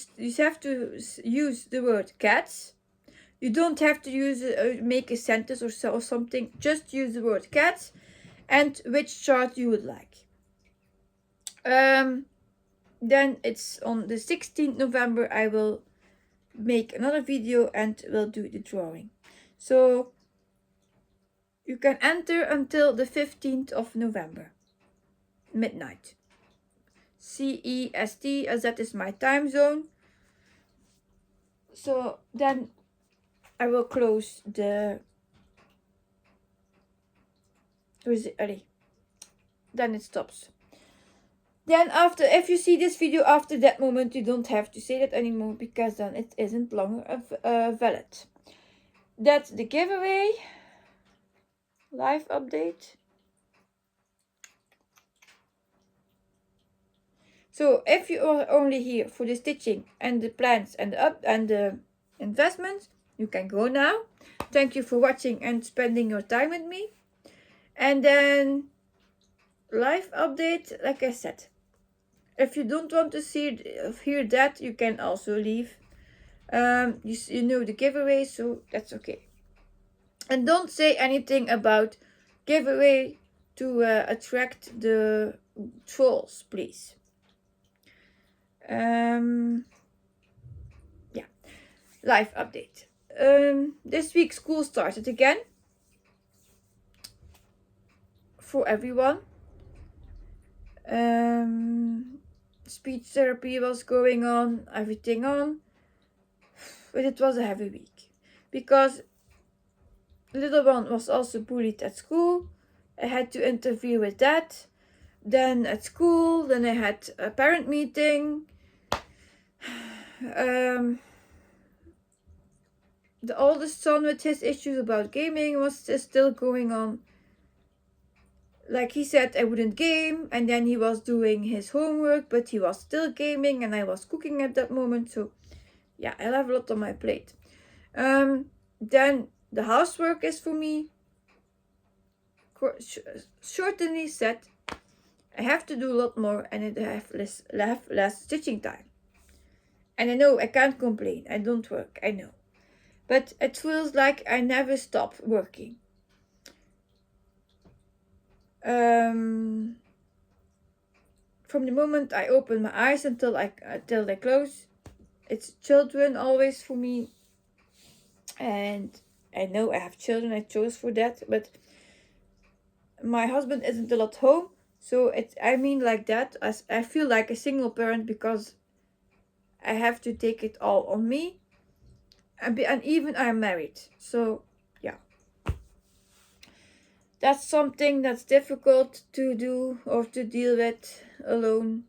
use the word cats. You don't have to use make a sentence or something. Just use the word cats and which chart you would like. Then it's on the 16th November. I will make another video and will do the drawing. So you can enter until the 15th of November, midnight. CEST, as that is my time zone. So then I will close the. Then it stops. Then after, if you see this video after that moment, you don't have to say that anymore, because then it isn't longer valid. That's the giveaway. Live update. So if you are only here for the stitching and the plans and the investments, you can go now. Thank you for watching and spending your time with me. And then live update, like I said. If you don't want to hear that, you can also leave. You know the giveaway, so that's okay. And don't say anything about giveaway to attract the trolls, please. Yeah, live update. This week school started again for everyone. Speech therapy was going on, everything on, but it was a heavy week because little one was also bullied at school. I had to interfere with that. Then at school, then I had a parent meeting. The oldest son with his issues about gaming was still going on. Like he said, I wouldn't game, and then he was doing his homework, but he was still gaming, and I was cooking at that moment. So yeah, I have a lot on my plate. Then the housework is for me certainly set. I have to do a lot more, and I have less stitching time. And I know I can't complain. I don't work, I know. But it feels like I never stop working. From the moment I open my eyes until they close, it's children always for me. And I know I have children, I chose for that, but my husband isn't a lot home, so I mean like that, as I feel like a single parent because I have to take it all on me, and even I'm married, so yeah, that's something that's difficult to do or to deal with alone.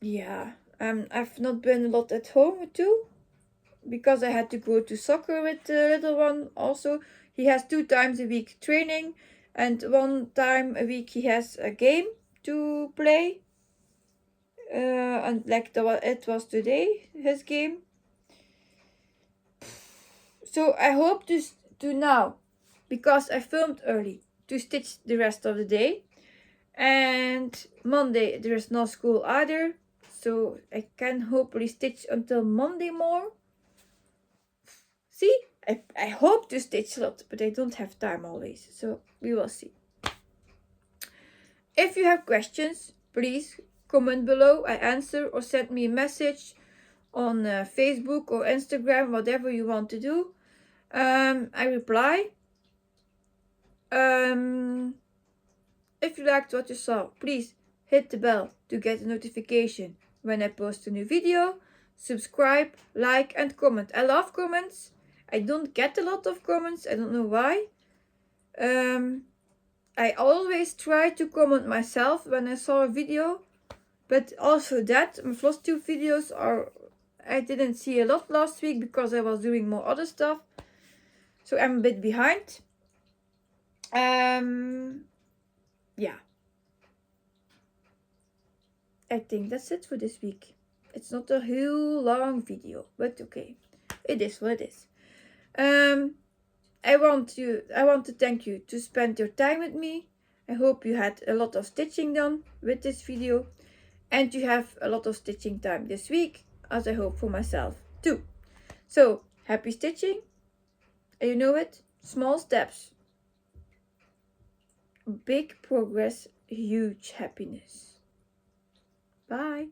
Yeah, I've not been a lot at home too, because I had to go to soccer with the little one also. He has 2 times a week training, and 1 time a week he has a game to play. And like it was today, his game. So I hope to now, because I filmed early, to stitch the rest of the day. And Monday there is no school either, so I can hopefully stitch until Monday more. See, I hope to stitch a lot, but I don't have time always, so we will see. If you have questions, please comment below. I answer, or send me a message on Facebook or Instagram, whatever you want to do. I reply. If you liked what you saw, please hit the bell to get a notification when I post a new video. Subscribe, like, and comment. I love comments. I don't get a lot of comments. I don't know why. I always try to comment myself when I saw a video, but also that my Flosstube videos I didn't see a lot last week because I was doing more other stuff, so I'm a bit behind. Yeah, I think that's it for this week. It's not a whole long video, but okay, it is what it is. I want to thank you to spend your time with me. I hope you had a lot of stitching done with this video, and you have a lot of stitching time this week, as I hope for myself too. So happy stitching, and you know it, small steps, big progress, huge happiness. Bye.